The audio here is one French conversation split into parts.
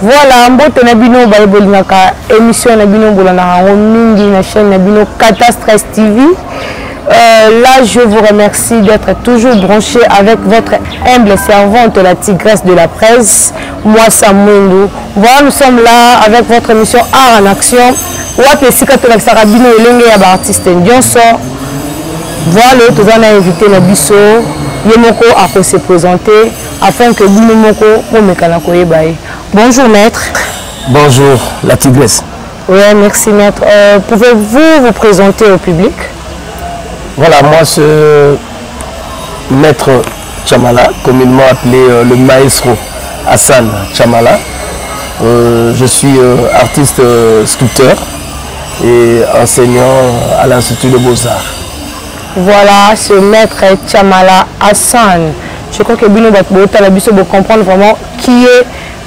Voilà, mbote na bino bayebolingaka émission na bino bolana mingi na chaîne na bino Catastrophe TV. Là, je vous remercie d'être toujours branché avec votre humble servante, la tigresse de la presse, moi Samuendo. Voilà, nous sommes là avec votre émission Art en Action. Voilà, nous avons invité Nabiso, Yemoko à se présenter afin que Bino Moko pour Bonjour maître. Bonjour la tigresse. Oui, merci maître. Pouvez-vous vous présenter au public? Voilà, moi c'est maître Chamala, communément appelé le maestro Hassan Chamala. Je suis artiste sculpteur et enseignant à l'Institut de Beaux-Arts. Voilà, ce maître Chamala Hassan. Je crois que Bino Batalabiso peut comprendre vraiment qui est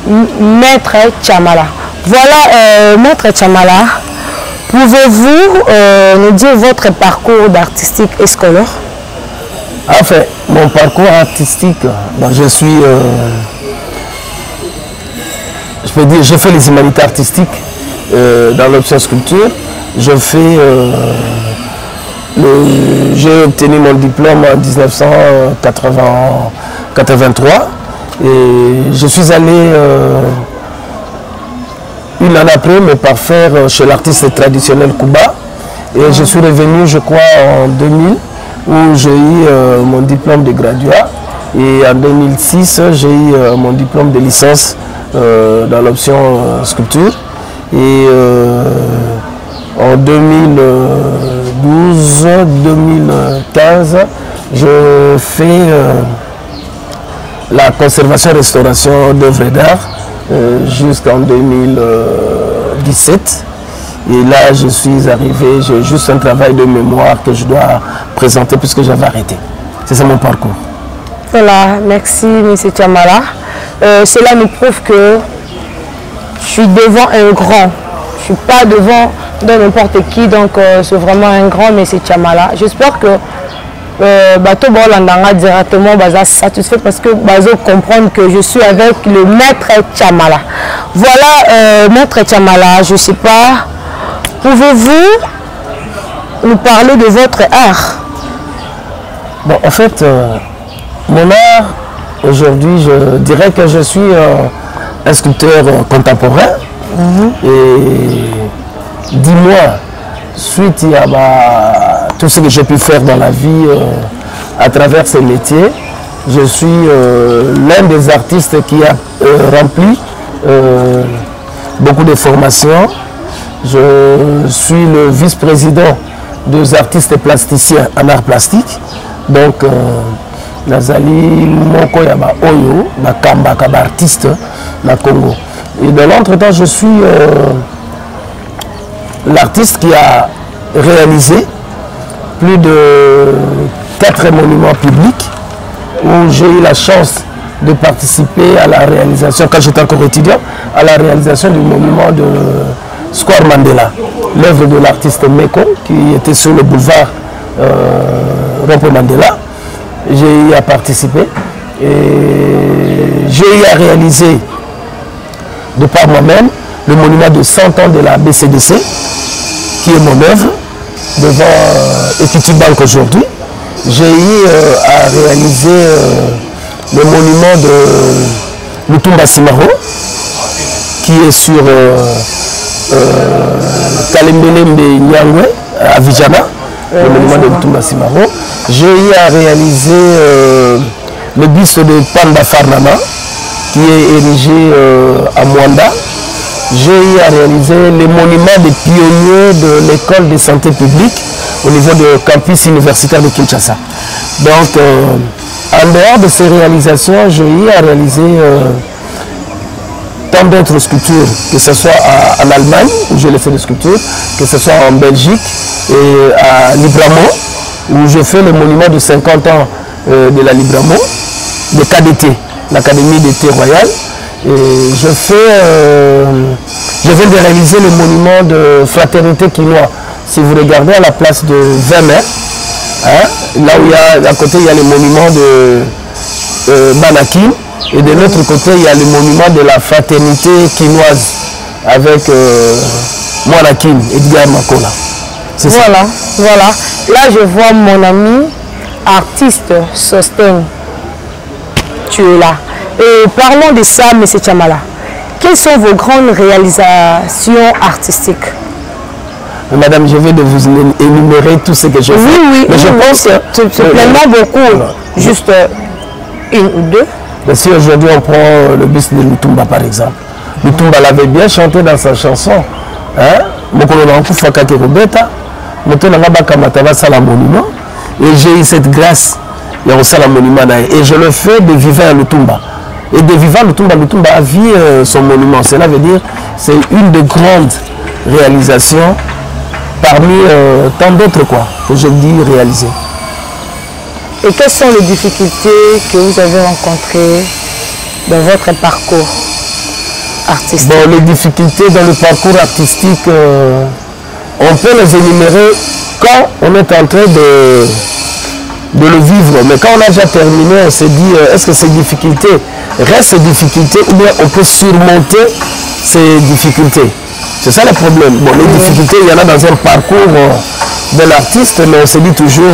maître Chamala. Voilà, maître Chamala. Pouvez-vous nous dire votre parcours d'artistique et scolaire? Enfin, mon parcours artistique, je suis, je peux dire, je fais les humanités artistiques dans l'option sculpture. Je fais, j'ai obtenu mon diplôme en 1983 et je suis allé une année après me parfaire chez l'artiste traditionnel Kuba et je suis revenu je crois en 2000 où j'ai eu mon diplôme de graduat et en 2006 j'ai eu mon diplôme de licence dans l'option sculpture et en 2012-2015 je fais la conservation-restauration d'œuvres d'art jusqu'en 2017 et là je suis arrivé, j'ai juste un travail de mémoire que je dois présenter puisque j'avais arrêté. C'est ça mon parcours. Voilà, merci M. Chamala. Cela me prouve que je suis devant un grand. Je ne suis pas devant n'importe qui, donc c'est vraiment un grand M. Chamala. J'espère que bateau directement satisfait parce que bazo comprendre que je suis avec le maître Chamala. Voilà, maître Chamala, je ne sais pas, pouvez-vous nous parler de votre art? Bon, en fait, mon art aujourd'hui, je dirais que je suis un sculpteur contemporain et dis-moi, suite à tout ce que j'ai pu faire dans la vie à travers ces métiers, je suis l'un des artistes qui a rempli beaucoup de formations. Je suis le vice-président des artistes plasticiens en art plastique. Donc, Nazali Moko Yaba Oyo, Nakamba Kaba artiste na Congo. Et dans l'entretemps, je suis l'artiste qui a réalisé plus de 4 monuments publics où j'ai eu la chance de participer à la réalisation, quand j'étais encore étudiant, à la réalisation du monument de Square Mandela, l'œuvre de l'artiste Meko qui était sur le boulevard Rompo Mandela. J'ai eu à participer et j'ai eu à réaliser de par moi-même le monument de 100 ans de la BCDC qui est mon œuvre devant Equity Bank aujourd'hui. J'ai eu à réaliser le monument de Lutumba Simaro qui est sur Kalembelembe Nyangwe à Vijana, le monument de Lutumba Simaro. J'ai eu à réaliser le buste de Panda Farnama qui est érigé à Mwanda. J'ai eu à réaliser les monuments des pionniers de l'école de santé publique au niveau du campus universitaire de Kinshasa. Donc, en dehors de ces réalisations, j'ai eu à réaliser tant d'autres sculptures, que ce soit en Allemagne, où j'ai fait des sculptures, que ce soit en Belgique et à Libramont, où je fais le monument de 50 ans de la Libramont, de KDT, l'Académie d'été royale. Et je viens de réaliser le monument de fraternité quinois. Si vous regardez à la place de 20 mai, hein, là où il y a, à côté il y a le monument de Banakin, Et de l'autre côté, il y a le monument de la fraternité quinoise avec Moanakin, Edgar Makola. Voilà, voilà. Là, je vois mon ami artiste Sosteng. Tu es là. Et parlons de ça, M. Tchamala. Quelles sont vos grandes réalisations artistiques? Madame, je vais de vous énumérer tout ce que je fais. Oui, mais je pense que c'est pleinement beaucoup. Voilà. Juste une ou deux. Mais si aujourd'hui on prend le bus de Lutumba par exemple. Lutumba l'avait bien chanté dans sa chanson. Et j'ai eu cette grâce. Et je le fais de vivant à Lutumba. Et de vivant Lutumba, Lutumba a vu son monument. Cela veut dire c'est une de grandes réalisations parmi tant d'autres que je dis réalisées. Et quelles sont les difficultés que vous avez rencontrées dans votre parcours artistique? Bon, les difficultés dans le parcours artistique, on peut les énumérer quand on est en train de le vivre. Mais quand on a déjà terminé, on s'est dit, est-ce que ces difficultés restent ces difficultés ou bien on peut surmonter ces difficultés? C'est ça le problème. Bon, les difficultés, il y en a dans un parcours de l'artiste, mais on se dit toujours,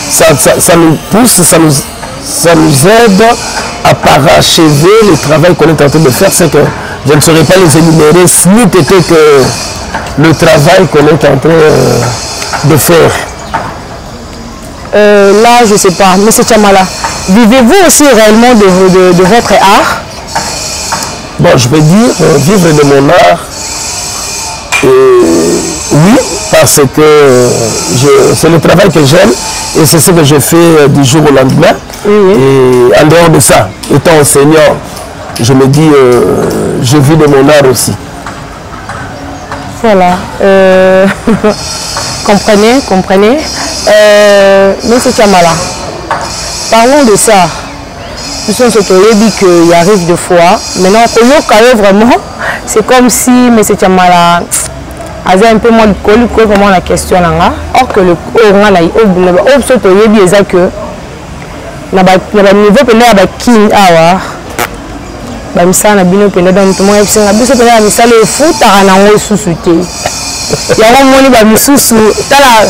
ça nous pousse, ça nous aide à parachever le travail qu'on est en train de faire. C'est que je ne saurais pas les énumérer, ce n'eût été que le travail qu'on est en train de faire. Là, je ne sais pas, M. Tchamala, vivez-vous aussi réellement de votre art? Bon, je vais dire, vivre de mon art, oui, parce que c'est le travail que j'aime et c'est ce que je fais du jour au lendemain. Et en dehors de ça, étant enseignant, je me dis, je vis de mon art aussi. Voilà. Comprenez. Monsieur Tchamala, parlons de ça. Nous sommes dit qu'il arrive deux fois. Maintenant, vraiment, c'est comme si M. Tchamala avait un peu moins de colis vraiment la question là. Or que le niveau de king awa bamisana bino penda dans tout monde biso penda misala efuta na ngo susu te yango moni ba misusu tala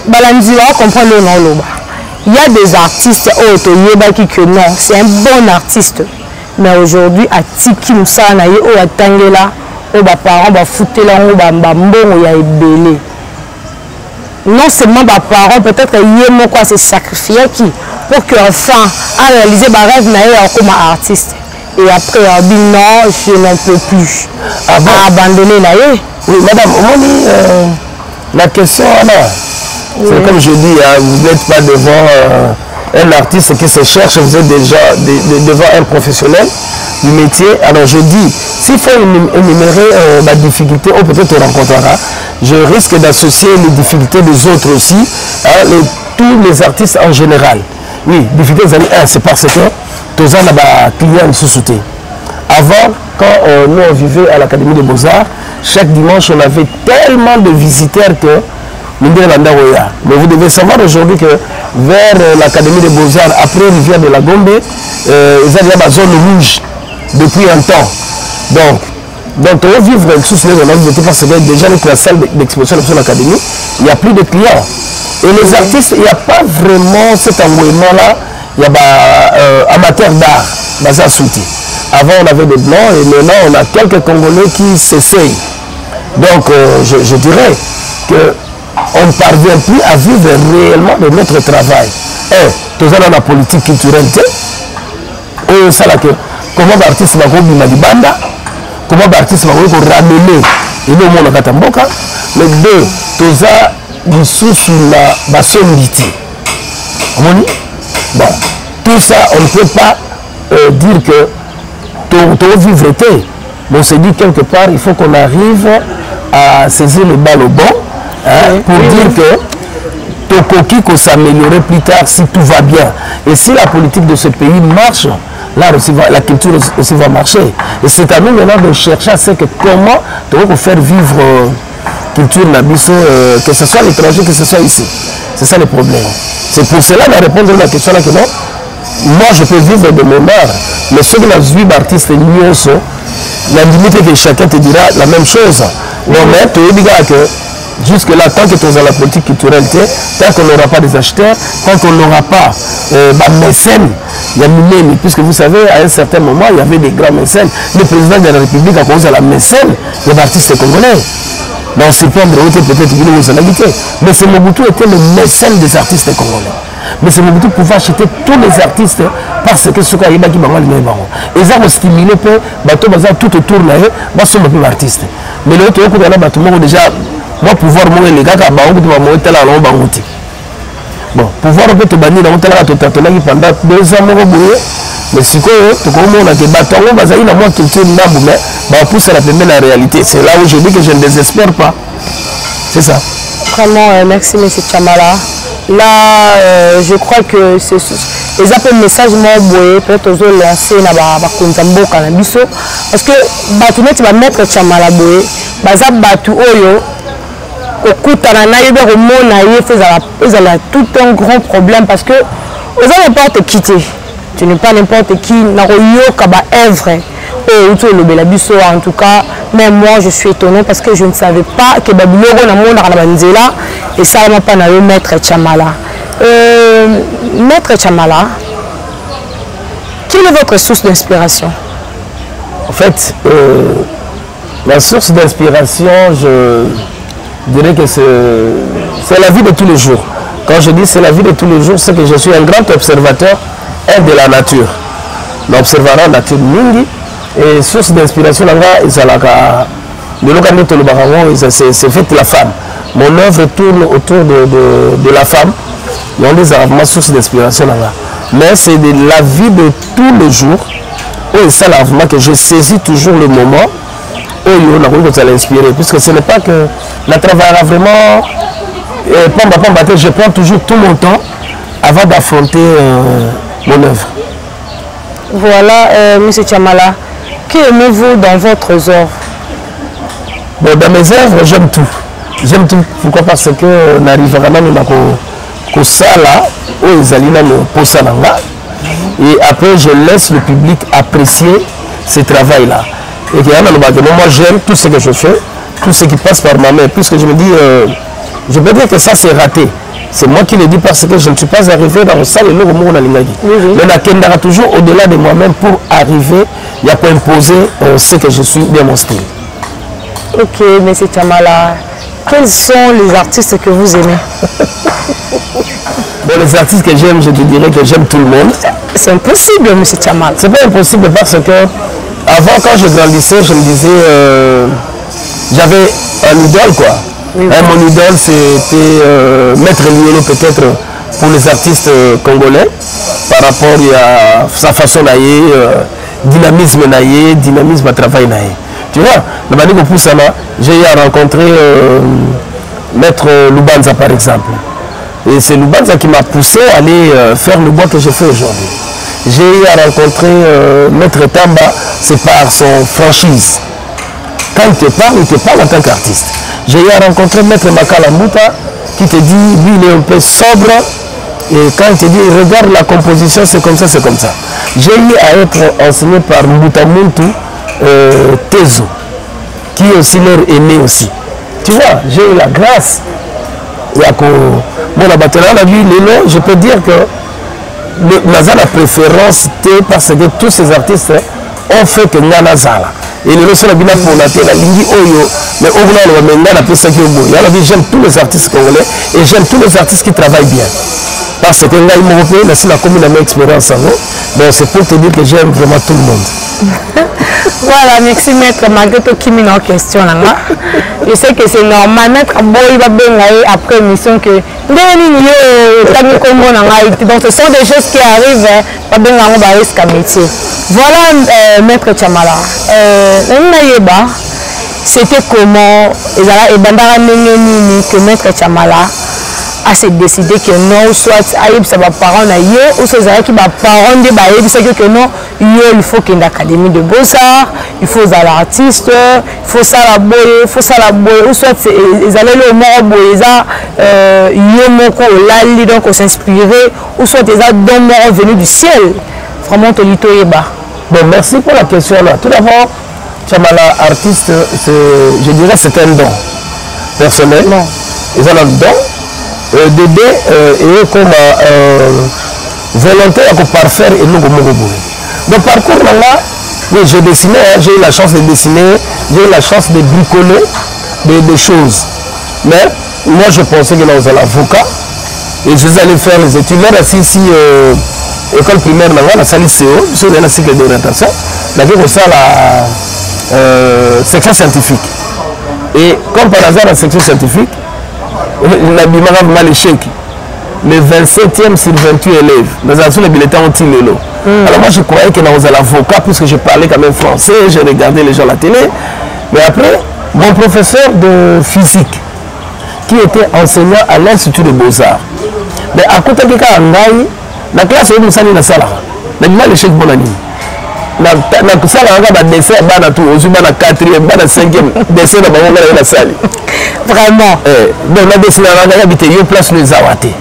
balanzi va comprendre le loba. Il y a des artistes qui que non, c'est un bon artiste. Mais aujourd'hui, à Tiki Moussana, ou à Tangela, ou à parents, à Foutela, ou à Mbongo, il y a Ebélé. Non seulement les parents, peut-être qu'ils se sacrifier pour qu'enfin, à réaliser mes rêves comme artiste. Et après, on dit non, je n'en peux plus. Abandonner. Oui, madame, la question là. C'est comme je dis, vous n'êtes pas devant un artiste qui se cherche, vous êtes déjà devant un professionnel du métier. Alors je dis, s'il faut énumérer la difficulté, ou peut-être on rencontrera, je risque d'associer les difficultés des autres aussi, tous les artistes en général. Oui, difficulté, c'est parce que tous les clients sont soutiennent. Avant, quand nous on vivait à l'Académie des Beaux-Arts, chaque dimanche on avait tellement de visiteurs que mais vous devez savoir aujourd'hui que vers l'Académie des Beaux-Arts, après Rivière de la Gombe, il y a la zone rouge depuis un temps. Donc on vivre sous ce parce que déjà la salle d'exposition de l'Académie, il n'y a plus de clients. Et les artistes, il n'y a pas vraiment cet engouement-là, il y a amateurs d'art, basé à Souti. Avant on avait des blancs et maintenant on a quelques Congolais qui s'essayent. Donc je dirais que on ne parvient plus à vivre réellement de notre travail. Tout ça dans la politique culturelle, comment l'artiste va ramener Malibanda, comment l'artiste va ramener le monde à Katamboka, mais deux, tout ça, du sous la bassonité. Bon, tout ça, on ne peut pas dire que tout vivre était. Mais on s'est dit quelque part, il faut qu'on arrive à saisir le bal au bon. Pour dire que Tokoki peut s'améliorer plus tard si tout va bien. Et si la politique de ce pays marche, là aussi la culture aussi va marcher. Et c'est à nous maintenant de chercher à ce que comment on peut faire vivre culture nabiso, que ce soit à l'étranger, que ce soit ici. C'est ça le problème. C'est pour cela de répondre à la question là que non, moi je peux vivre de mon art, mais ceux qui ont vu l'artiste Nyonso, la limite que chacun te dira la même chose. Donc, mais tu dis que jusque-là, tant que tu es dans la politique culturelle, tant qu'on n'aura pas des acheteurs, tant qu'on n'aura pas mécènes, il y a Mimeni, puisque vous savez, à un certain moment, il y avait des grands mécènes. Le président de la République a commencé à la mécène des artistes congolais. Dans ce point de peut-être qu'il nous en habité. Mais c'est Mobutu était le mécène des artistes congolais. Mais c'est Mobutu pouvait acheter tous les artistes parce que ce qu'il y a qui bangal les bango. Et ça va stimuler peu bateau bazar tout autour là bas sont peu artistes. Mais le tout coup là bateau déjà moi pouvoir moi les gars ka bango tu vas moi tela là bango ti. Bon, pouvoir peut te bannir dans tela to tatola qui pendant 2 ans moi boye. Mais si quoi tu comme on a que bateau on va zaïna moi culture ndambu mais bah pousse à la première la réalité. C'est là où je dis que je ne désespère pas. C'est ça. Vraiment merci monsieur Chamala. Là, je crois que c'est les appels messages moi peut-être aux lancer na ba konzamboka na biso parce que batu net va mettre Chamala boye baza batu oyo okutana na yeba ko mona ye faisala tout un grand problème parce que aux n'importe qui tu n'es pas n'importe qui na yoka ba œuvre le biso en tout cas même moi je suis étonné parce que je ne savais pas que babiloko na monde na banzela et ça m'a pas na yo maître Chamala. Maître Chamala, quelle est votre source d'inspiration? En fait, la source d'inspiration, je dirais que c'est la vie de tous les jours. Quand je dis c'est la vie de tous les jours, c'est que je suis un grand observateur de la nature. L'observateur de la nature mingi. Et source d'inspiration c'est fait la femme. Mon œuvre tourne autour de la femme. On les a ma source d'inspiration là. Mais c'est de la vie de tous les jours. Et ça là que je saisis toujours le moment où on a l'inspirer. Puisque ce n'est pas que la travail vraiment je prends toujours tout mon temps avant d'affronter mon œuvre. Voilà, monsieur Chamala. Qu'aimez-vous dans votre œuvre? Bon, dans mes œuvres, j'aime tout. J'aime tout. Pourquoi? Parce que on arrive vraiment à ça là, où ils allaient pour ça là. Et après, je laisse le public apprécier ce travail-là. Et que moi, j'aime tout ce que je fais, tout ce qui passe par ma main. Puisque je me dis, je peux dire que ça, c'est raté. C'est moi qui le dis parce que je ne suis pas arrivé dans le salle et le monde à l'ingagi. Mais la Kendara toujours au-delà de moi-même pour arriver, il y a pas imposer ce que je suis dans mon style. Ok, M. Chamala, quels sont les artistes que vous aimez? Bon, les artistes que j'aime, je te dirais que j'aime tout le monde. C'est impossible, M. Chamala. C'est pas impossible parce que avant, quand je grandissais, je me disais, j'avais un idole quoi. Oui, oui. Mon idole c'était Maître Liolo peut-être pour les artistes congolais par rapport à sa façon d'aller, dynamisme d'aller, dynamisme à travail d'aller. Tu vois, j'ai eu à rencontrer Maître Lubanza par exemple. Et c'est Lubanza qui m'a poussé à aller faire le bois que je fais aujourd'hui. J'ai eu à rencontrer Maître Tamba, c'est par son franchise. Quand il te parle en tant qu'artiste. J'ai eu à rencontrer Maître Makala Mouta qui te dit, lui il est un peu sobre et quand il te dit, regarde la composition, c'est comme ça, c'est comme ça. J'ai eu à être enseigné par Mouta Muntu Tezo, qui est aussi leur aîné aussi. Tu vois, j'ai eu la grâce. Bon, la bataille, je peux dire que la préférence, parce que tous ces artistes ont fait que Nana Zala. Et le reste de la pour la télé, la ligne Oyo, mais au bout, j'aime tous les artistes congolais et j'aime tous les artistes qui travaillent bien. Parce que là, ils m'ont repris, c'est la commune de ma expérience. Donc c'est pour te dire que j'aime vraiment tout le monde. Voilà, merci Maître Malgré tout qui m'a en question. Je sais que c'est normal. Maître Boy va bien après l'émission que donc ce sont des choses qui arrivent. Voilà, Maître Chamala. C'était comment que Maître Chamala a se décidé que non, soit ça va parents ou soit qui va parents de que non, il faut qu'il y ait une académie de beaux-arts, il faut être artiste, il faut ça la boye, ou soit ils allaient le mort boye, donc on s'inspirer, ou soit ils ont don mort venu du ciel. Vraiment, Tolito Eba. Bon, merci pour la question là. Tout d'abord, Tchamala, artiste, je dirais c'est un don personnel. Non. Ils ont un don d'aider et comme volonté à parfaire et nous comme donc parcours là, oui, j'ai dessiné, j'ai eu la chance de dessiner, j'ai eu la chance de bricoler des choses. Mais moi je pensais que là vous allez avocat et je allais faire les études. Là, ici, école primaire, la salle CO, sur le cycle d'orientation, là, j'ai ça la section scientifique. Et comme par hasard, la section scientifique, on a mal échec. Le 27e sur 28 élèves, dans les bulletins ont-ils l'eau. Alors moi je croyais que dans l'avocat, puisque je parlais quand même français, j'ai regardé les gens à la télé. Mais après, mon professeur de physique, qui était enseignant à l'Institut de Beaux-Arts, mais à côté de la classe où nous sommes dans la salle, on a mal l'échec bon année. Na kusala nga dessin bana tout aux bana 4e bana 5e dessin na bango na salle vraiment donc la dessin na nga habité yo place les awate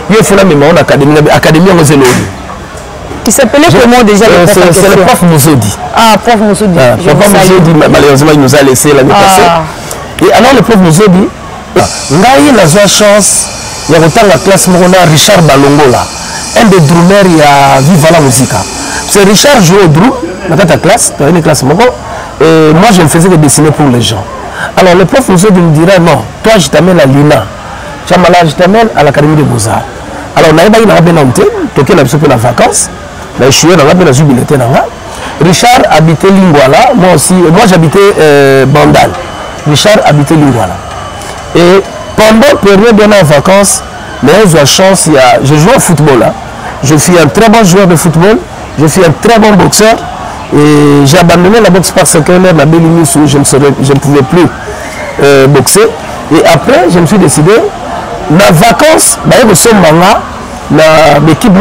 yo fona même en académie en zélo qui s'appelait comment déjà c'est le prof Mouzodi. Ah, prof Mouzodi. Prof Mouzodi malheureusement il nous a laissé l'année passée et alors le prof Mouzodi ngai na za chance ya kotanga classe mona Richard Balongola un des drummers ya Viva la Musica. C'est Richard jouait au drum dans ta classe, dans une classe moko, et moi je ne faisais que dessiner pour les gens. Alors le prof nous me dirait non, toi je t'amène à l'INA, je t'amène à l'Académie des Beaux-Arts. Alors on a eu une bonne toqué la vacances, je suis dans la jubilité. Richard habitait Lingwala, moi aussi, moi j'habitais Bandal. Richard habitait Lingwala. Et pendant la période de nos vacances, j'ai eu la chance, je jouais au football. Je suis un très bon joueur de football. Je suis un très bon boxeur et j'ai abandonné la boxe parce que la Bélinis où je ne pouvais plus boxer. Et après, je me suis décidé, dans les vacances, je suis dans l'équipe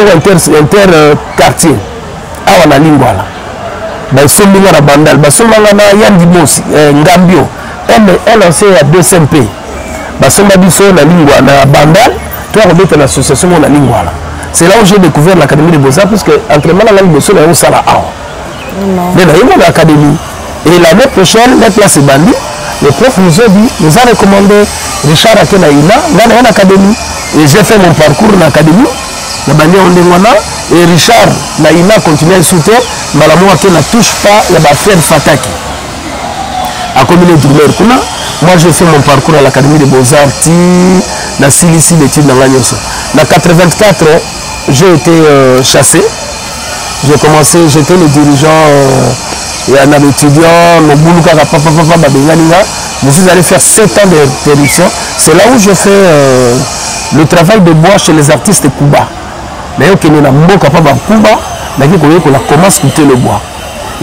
inter-quartier. À la Lingwala. Je suis dans Bandal. Je suis dans Yandimos, Ngambio. Elle a fait à 2MP. Je suis dans Lingwala, Bandal. Toi, on est dans l'association de la Lingwala. C'est là où j'ai découvert l'Académie des Beaux-Arts, parce que entre moi la langue de Sola et Osala mais là, il y a l'Académie. Et l'année prochaine, la classe est bandie. Le prof nous a dit, nous a recommandé Richard Akenaïna dans l'Académie. Et j'ai fait mon parcours dans l'Académie. Et Richard Naïna continue à soutenir, mais la moi qui ne touche pas la bafère Fataki. À combien de moi j'ai fait mon parcours à l'Académie des Beaux-Arts, dans Silici, l'étude dans l'Agnos. En 84, j'ai été chassé. J'ai commencé, j'étais le dirigeant, un étudiant, je suis allé faire 7 ans d'interruption. C'est là où je fais le travail de bois chez les artistes Kuba. Mais on commence à couper le bois.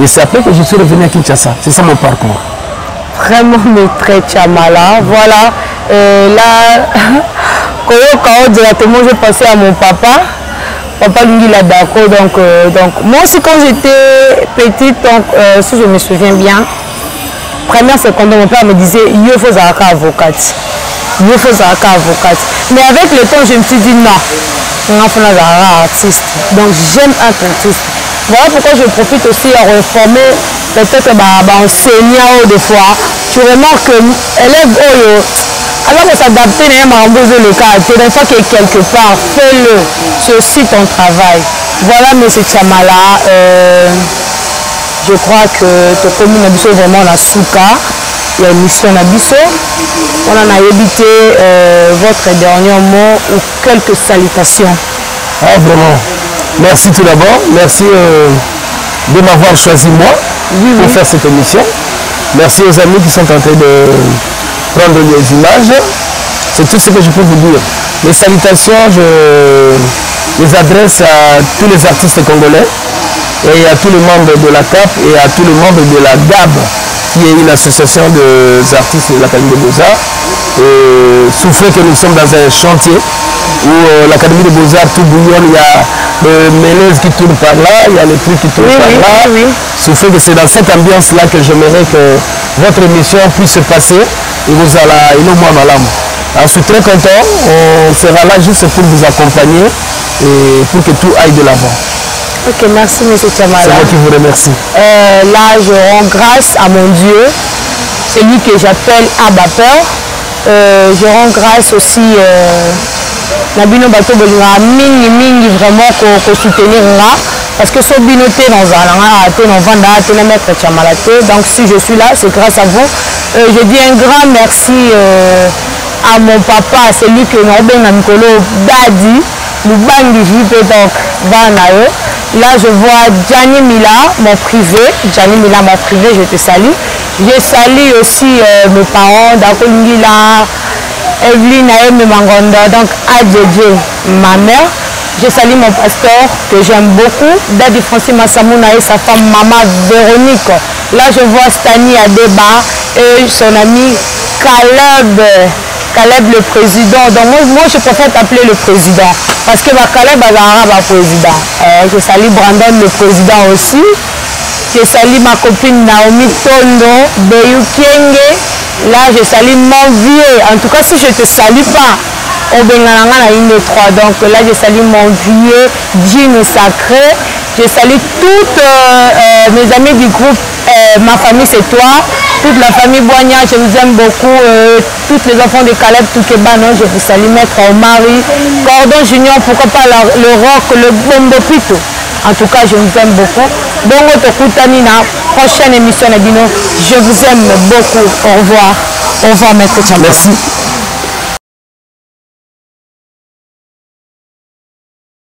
Et c'est après que je suis revenu à Kinshasa. C'est ça mon parcours. Vraiment, mais très Tchamala. Voilà. Là, quand directement j'ai passé à mon papa. Papa lui l'a d'accord. Donc, moi aussi quand j'étais petite, si je me souviens bien, première seconde, mon père me disait il faut être avocate. Il faut être avocate. Mais avec le temps, je me suis dit non. Il faut être artiste. Donc j'aime être artiste. Voilà pourquoi je profite aussi à reformer peut-être enseignant des fois. Tu remarques que élèves alors on s'adapter à le cas. Une fois que quelque part, fais-le. C'est aussi ton travail. Voilà, M. Tchamala. Je crois que tu commune Nabiso vraiment la souka. Il y a une mission Nabiso. On en a évité votre dernier mot ou quelques salutations. Ah, vraiment. Merci tout d'abord. Merci de m'avoir choisi moi pour faire cette émission. Merci aux amis qui sont en train de prendre les images. C'est tout ce que je peux vous dire. Les salutations, je les adresse à tous les artistes congolais et à tous les membres de la CAP et à tous les membres de la GAB, qui est une association des artistes de l'Académie des Beaux-Arts. Souffrez que nous sommes dans un chantier où l'Académie des Beaux-Arts tout bouillonne. Il y a le ménez qui tourne par là, il y a les trucs qui tournent par là. Ce fait que c'est dans cette ambiance-là que j'aimerais que votre émission puisse se passer et vous allez nous moi madame. Alors, je suis très content, on sera là juste pour vous accompagner et pour que tout aille de l'avant. Ok, merci M. Tchamala. C'est moi qui vous remercie. Là, je rends grâce à mon Dieu, celui que j'appelle Abba Père. Je rends grâce aussi Nabino Bato Bolinga mingi vraiment pour soutenir là. Parce que ce binoté dans un vanda, maître Tchamala. Donc si je suis là, c'est grâce à vous. Je dis un grand merci à mon papa, celui que nous avons Nikolo Dadi, Lubangi JP donc Vanae. Là je vois Gianni Mila, mon privé. Gianni Mila, mon privé, je te salue. Je salue aussi mes parents, Dakolingila, Evelyne Aime Mangonda, donc Adjedje, ma mère. Je salue mon pasteur que j'aime beaucoup, Dadi Francis Massamouna et sa femme Maman Véronique. Là je vois Stani Adeba et son ami Caleb le président. Donc moi je préfère t'appeler le président parce que Caleb est président. Je salue Brandon le président aussi. Je salue ma copine Naomi Tondo, Beyou Kienge. Là je salue mon vieux. En tout cas si je ne te salue pas, au Bengalanga une 3. Donc là je salue mon vieux Jean Sacré. Je salue toutes mes amis du groupe Ma famille c'est toi. Toute la famille Boigna, je vous aime beaucoup. Tous les enfants de Caleb Toukebano, je vous salue. Maître Omari, Cordon Junior, pourquoi pas le rock, le bombo pito. En tout cas, je vous aime beaucoup. Bongo Tokutani, na prochaine émission, je vous aime beaucoup. Au revoir. Au revoir, Maître Tchamala. Merci.